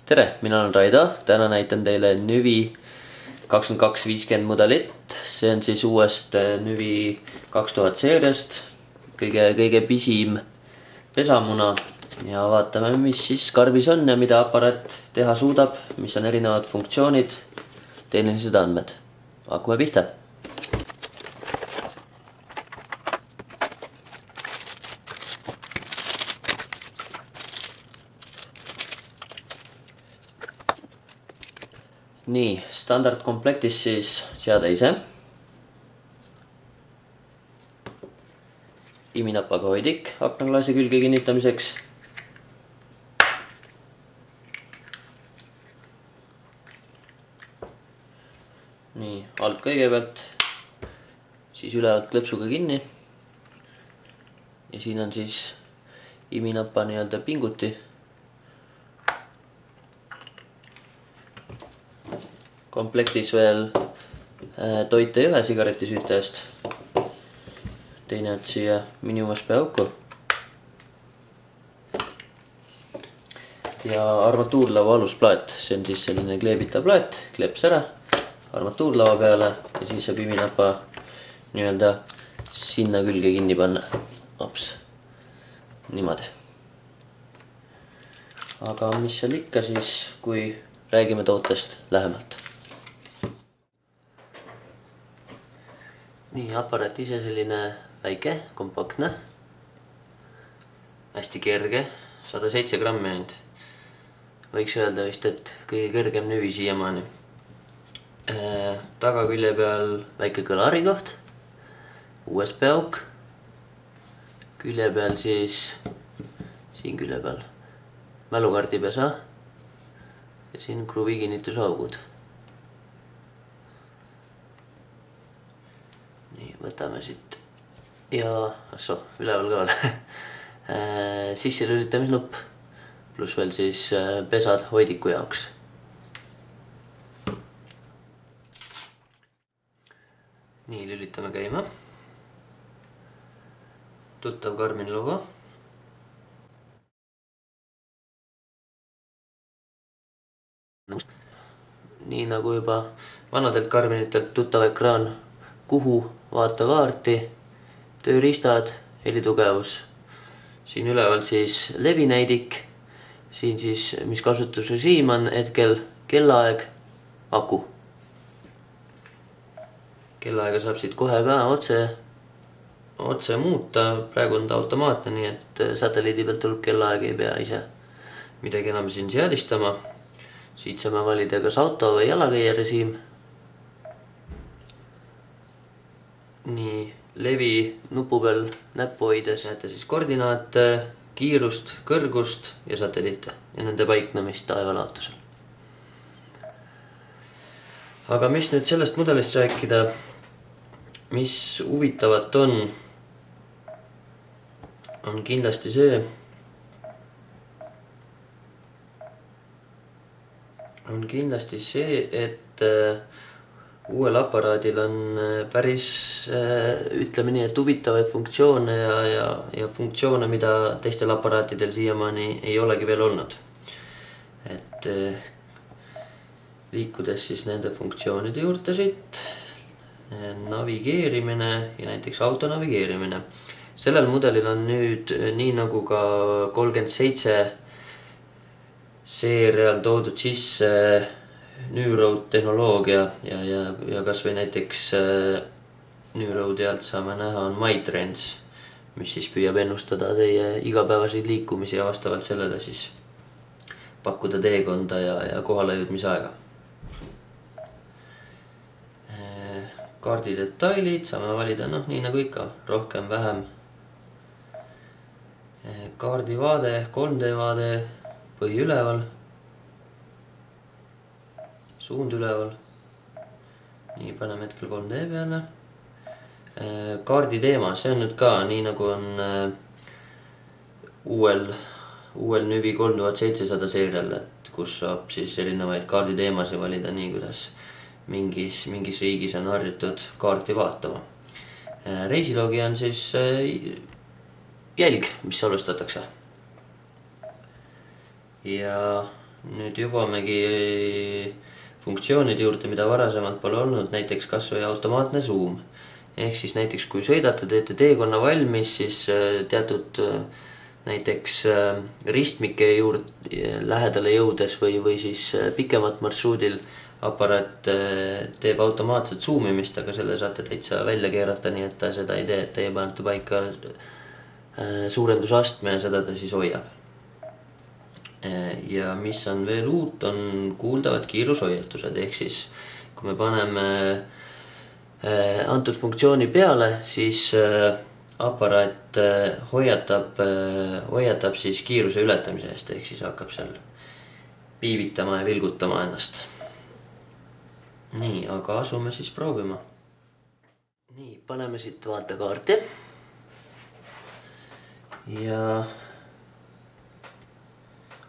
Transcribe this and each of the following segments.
tere, mina olen Raido, täna näitan teile Nüvi 2250 mudelit. See on siis uuest Nüvi 2000 seeriast, kõige pisim pesamuna ja vaatame, mis siis karbis on ja mida aparaat teha suudab, mis on erinevad funktsioonid, tehnilised andmed. Hakkame pihta. Nii, standardkomplektis siis seade ise. Iminapaga hoidik aknaklaasi külge kinnitamiseks. Nii, alt kõigepealt, siis ülevalt klõpsuga kinni. Ja siin on siis iminapa nii-öelda pinguti. Komplektis veel toite ühe sigaretisüütajast. Teine on siia mini USB auku. Ja armatuurlava alusplaat, see on siis selline kleebitav plaat, kleeps ära armatuurlava peale ja siis saab iminapa nii-öelda sinna külge kinni panna. Ops, niimoodi. Aga mis seal ikka siis, kui räägime tootest lähemalt. Nii, aparaat ise selline väike, kompaktne, hästi kerge, 107 grammi ainult. Võiks öelda vist, et kõige kõrgem Nüvi siiamaani. Tagakülje peal väike kõlari koht, USB auk, külje peal siis, siin külje peal, mälukaardi pesa ja siin kruvi kinnitusaugud. Nii, võtame siit ja üleval ka veel sisse lülitamisnupp pluss veel siis pesad hoidiku jaoks. Nii, lülitame käima. Tuttav Garmin logo. Nii nagu juba vanadelt Garminitelt tuttav ekraan, kuhu vaata kaarti, tööriistad, helitugevus. Siin üleval siis levinäidik, siin siis mis kasutusrežiim on hetkel, kellaaeg, aku. Kellaaega saab siit kohe ka otse muuta, praegu on ta automaatne, nii et satelliidi pealt tuleb kellaaeg, ei pea ise midagi enam siin seadistama. Siit saame valida kas auto või jalakäija režiim. Nii, levi nupu peal näppu hoides näete siis koordinaate, kiirust, kõrgust ja satelliite ja nende paiknemist taevalaotusel. Aga mis nüüd sellest mudelist rääkida, mis huvitavat on kindlasti see, et uuel aparaadil on päris, ütleme nii, et huvitavaid funktsioone ja funktsioone, mida teistel aparaatidel siiamaani ei olegi veel olnud. Et liikudes siis nende funktsioonide juurde siit, navigeerimine ja näiteks auto navigeerimine. Sellel mudelil on nüüd nii nagu ka 37 seerial toodud sisse New-Road tehnoloogia ja kas või näiteks New-Roadi alt saame näha on MyTrends, mis siis püüab ennustada teie igapäevaseid liikumisi ja vastavalt sellele siis pakkuda teekonda ja kohale jõudmisaega. Kaardi detailid saame valida, nii nagu ikka, rohkem, vähem. Kaardivaade, 3D vaade, põhi üleval. Suund üleval. Nii, paneme hetkel 3D peale. Kaardi teema, see on nüüd ka nii nagu on uuel Nüvi 3700 seerial, kus saab siis erinevaid kaardi teemasid valida nii, kuidas mingis riigis on harjutud kaarti vaatama. Reisiloogi on siis jälg, mis salvestatakse. Ja nüüd jõuamegi funktsioonide juurde, mida varasemalt pole olnud, näiteks kas või automaatne zoom. Ehk siis näiteks kui sõidate, teete teekonna valmis, siis teatud näiteks ristmike lähedale jõudes või siis pikemat marsruudil aparaat teeb automaatset zoomimist, aga selle saate täitsa välja keerata, nii et ta seda ei tee, et teie panete paika suurendusastme ja seda ta siis hoiab. Ja mis on veel uut, on kuuldavad kiirushoiatused, ehk siis kui me paneme antud funktsiooni peale, siis aparaat hoiatab siis kiiruse ületamise eest, ehk siis hakkab seal piivitama ja vilgutama ennast. Nii, aga asume siis proovima. Nii, paneme siit vaatekaarti. Ja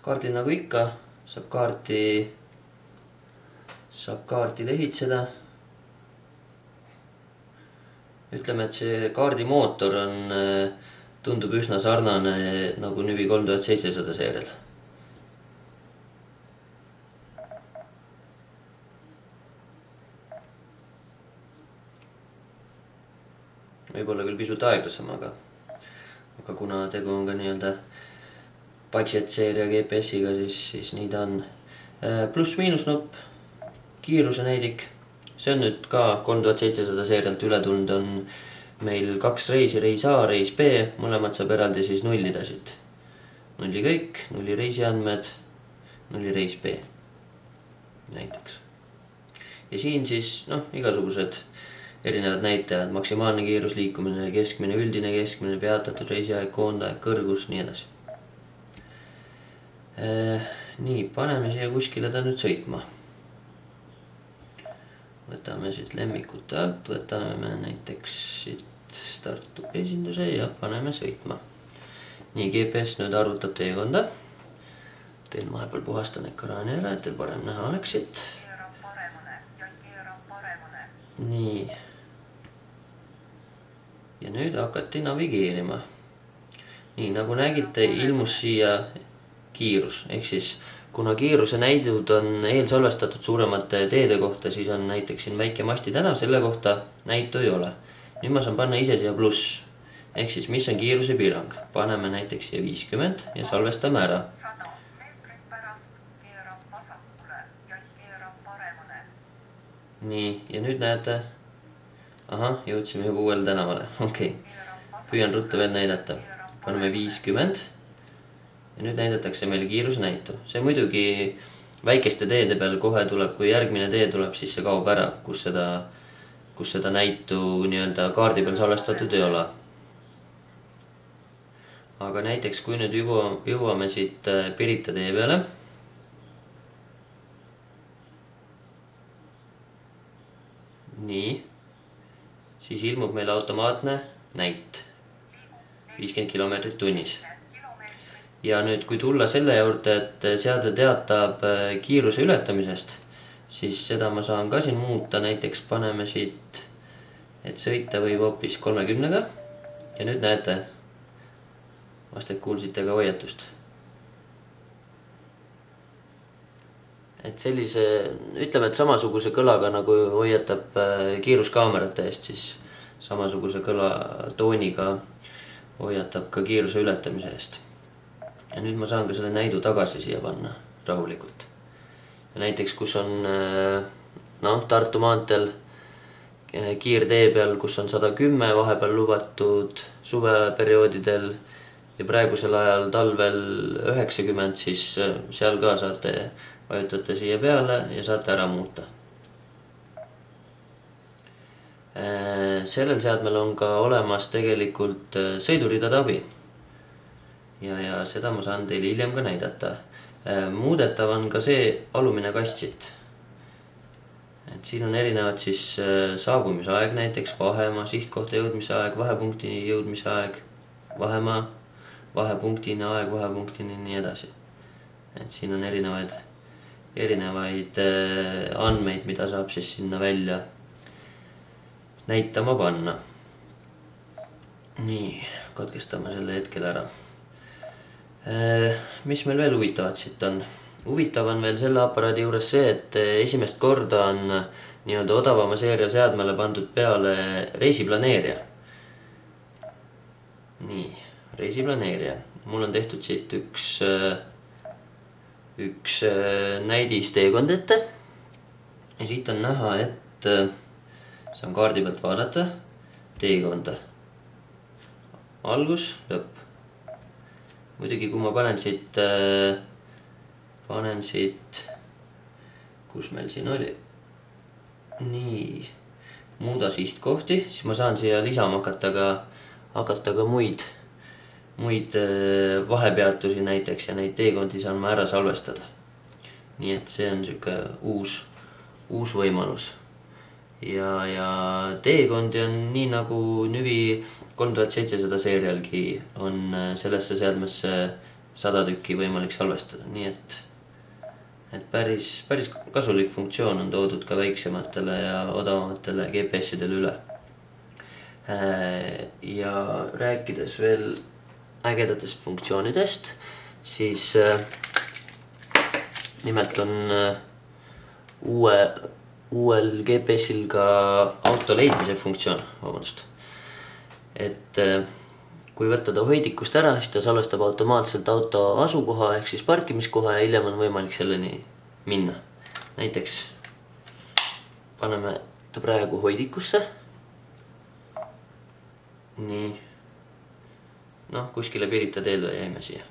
kaardil nagu ikka saab kaarti lehitseda. Ütleme, et see kaardi mootor tundub üsna sarnane nagu Nüvi 3700 seerial. Võib-olla küll pisut aeglasem, aga kuna tegu on ka nii-öelda budget seeria GPS-iga, siis nii ta on. Pluss-miinus nupp, kiiruse näidik. See on nüüd ka 3700 seerialt üle tulnud, on meil 2 reisi, reis A, reis B, mõlemad saab eraldi siis nullida siit. Nulli kõik, nulli reisiandmed, nulli reis B näiteks. Ja siin siis igasugused erinevad näitajad, maksimaalne kiirus, liikumine, keskmine, üldine keskmine, peatatud reisiaeg, koondaeg, kõrgus, nii edasi. Nii, paneme siia kuskile ta nüüd sõitma. Võtame siit lemmikute alt, võtame näiteks siit Tartu esinduse ja paneme sõitma. Nii, GPS nüüd arvutab teekonda. Teil vahepeal puhastan ekraani ära, et teil parem näha oleks siit. Nii. Ja nüüd hakati navigeerima. Nii, nagu nägite, ilmus siia kiirus, ehk siis kuna kiiruse näidud on eelsalvestatud suuremate teede kohta, siis on näiteks siin väike Masti tänav, selle kohta näitu ei ole. Nüüd ma saan panna ise siia pluss, ehk siis mis on kiiruse piirang. Paneme näiteks siia 50 ja salvestame ära. Nii, ja nüüd näete, jõudsime juba uuele tänavale, okei. Püüan ruttu veel näidata. Paneme 50 ja nüüd näidatakse meile kiiruse näitu. See muidugi väikeste teede peal kohe tuleb, kui järgmine tee tuleb, siis see kaob ära, kus seda näitu nii-öelda kaardi peal salvestatud ei ole. Aga näiteks kui nüüd jõuame siit Pirita tee peale, nii, siis ilmub meil automaatne näit 50 kilomeetrit tunnis. Ja nüüd kui tulla selle juurde, et seade teatab kiiruse ületamisest, siis seda ma saan ka siin muuta, näiteks paneme siit, et sõita võib hoopis 30-ga. Ja nüüd näete, vast et kuulsite ka hoiatust. Et sellise, ütleme, et samasuguse kõlaga nagu hoiatab kiiruskaamerate eest, siis samasuguse kõlatooniga hoiatab ka kiiruse ületamise eest. Ja nüüd ma saan ka selle näidu tagasi siia panna rahulikult. Ja näiteks kus on Tartu maanteel kiirtee peal, kus on 110 vahepeal lubatud suveperioodidel ja praegusel ajal talvel 90, siis seal ka saate vajutate siia peale ja saate ära muuta. Sellel seadmel on ka olemas tegelikult sõiduridade abi. Ja seda ma saan teile hiljem ka näidata. Muudetav on ka see alumine kast siit. Et siin on erinevad siis saabumise aeg, näiteks vahemaa, sihtkohta jõudmise aeg, vahepunktini jõudmise aeg, vahemaa, vahepunktini aeg, vahepunktini nii edasi. Et siin on erinevaid andmeid, mida saab siis sinna välja näitama panna. Nii, katkestame selle hetkel ära. Mis meil veel huvitavat siit on? huvitav on veel selle aparaadi juures see, et esimest korda on nii-öelda odavama seeria seadmele pandud peale reisiplaneerija. Nii, reisiplaneerija. Mul on tehtud siit üks näidis teekond ette. Ja siit on näha, et saan kaardi pealt vaadata teekonda. Algus, lõpp. Muidugi, kui ma panen siit, kus meil siin oli. Nii, muuda sihtkohti, siis ma saan siia lisama hakata ka muid vahepeatusi näiteks ja neid teekondi saan ma ära salvestada. Nii et see on siuke uus võimalus. Ja teekondi on nii nagu Nüvi 3700 seerialgi on sellesse seadmesse 100 tükki võimalik salvestada. Nii et päris kasulik funktsioon on toodud ka väiksematele ja odavamatele GPS-idele üle. Ja rääkides veel ägedatest funktsioonidest, siis nimelt on uuel GPS-il ka auto leidmise funktsioon, vabandust. Et kui võtta ta hoidikust ära, siis ta salvestab automaatselt auto asukoha ehk siis parkimiskoha ja hiljem on võimalik selleni minna. Näiteks paneme ta praegu hoidikusse. Nii. Noh, kuskile Pirita teel jäime siia.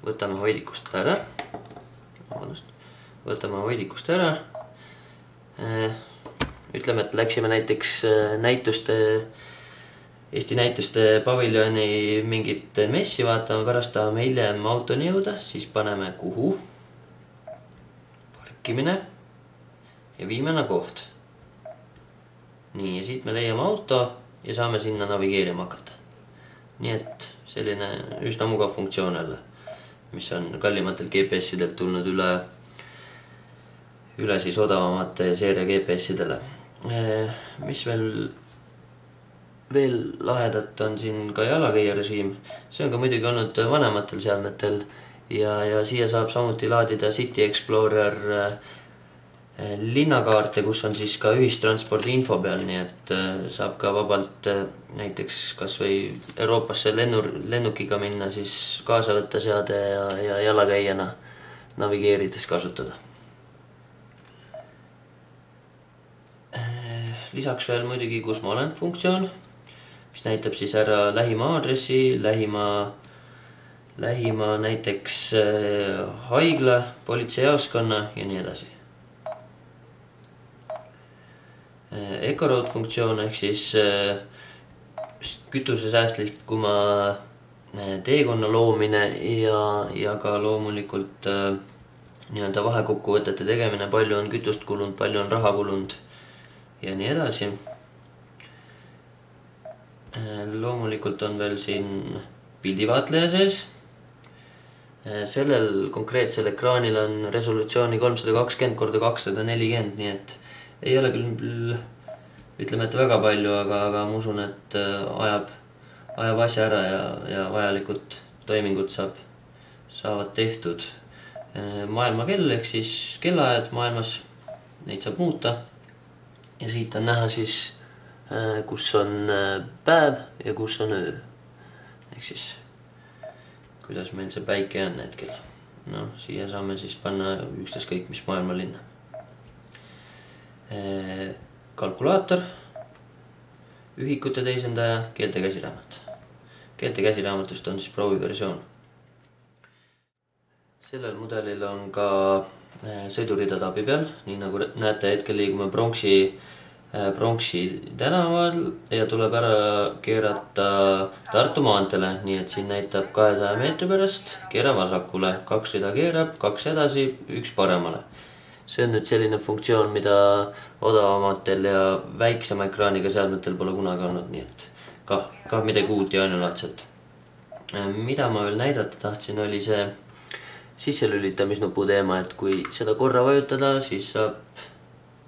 Võtame hoidikust ära. Ütleme, et läksime näiteks Eesti näituste paviljoni mingit messi vaatama, pärast tahame hiljem autoni jõuda, siis paneme kuhu, parkimine ja viimane koht. Nii, ja siit me leiame auto ja saame sinna navigeerima hakata. Nii et selline üsna mugav funktsioon jälle, mis on kallimatelt GPS-idelt tulnud üle siis odavamate seeria GPS-idele. Mis veel lahedat on siin ka jalakäija režiim. See on ka muidugi olnud vanematel seadmetel ja siia saab samuti laadida City Explorer linnakaarte, kus on siis ka ühistranspordi info peal, nii et saab ka vabalt näiteks kas või Euroopasse lennukiga minna, siis kaasa võtta seade ja jalakäijana navigeerides kasutada. Lisaks veel muidugi kus ma olen funktsioon, mis näitab siis ära lähima aadressi, lähima näiteks haigla, politseijaoskonna ja nii edasi. EcoRoad funktsioon ehk siis kütusesäästlikuma teekonna loomine ja ka loomulikult nii-öelda vahekokkuvõtete tegemine, palju on kütust kulunud, palju on raha kulunud ja nii edasi. Loomulikult on veel siin pildivaatleja sees. Sellel konkreetsel ekraanil on resolutsiooni 320x240, nii et ei ole küll, ütleme, et väga palju, aga ma usun, et ajab asja ära ja vajalikud toimingud saavad tehtud. Maailmakell ehk siis kellaajad maailmas, neid saab muuta. Ja siit on näha siis, kus on päev ja kus on öö. Ehk siis, kuidas meil see päike on hetkel. No, siia saame siis panna ükstaskõik mis maailmalinna. Kalkulaator, ühikute teisendaja, keelte käsiraamat. Keelte käsiraamatust on siis prooviversioon. Sellel mudelil on ka sõiduridad abi peal, nii nagu näete, hetkel liigume Pronksi tänaval ja tuleb ära keerata Tartu maantele, nii et siin näitab 200 meetri pärast, keera vasakule, 2 rida keerab, 2 edasi, 1 paremale. See on nüüd selline funktsioon, mida odavamatel ja väiksema ekraaniga seadmetel pole kunagi olnud, nii et ka midagi uut ja ainulaadset. Mida ma veel näidata tahtsin, oli see sisselülitamisnupu teema, et kui seda korra vajutada, siis saab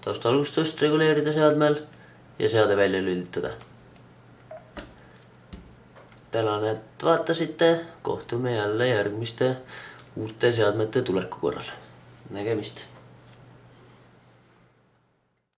taustalustust reguleerida seadmel ja seade välja lülitada. Tänan, et vaatasite, kohtume jälle järgmiste uute seadmete tuleku korral. nägemist.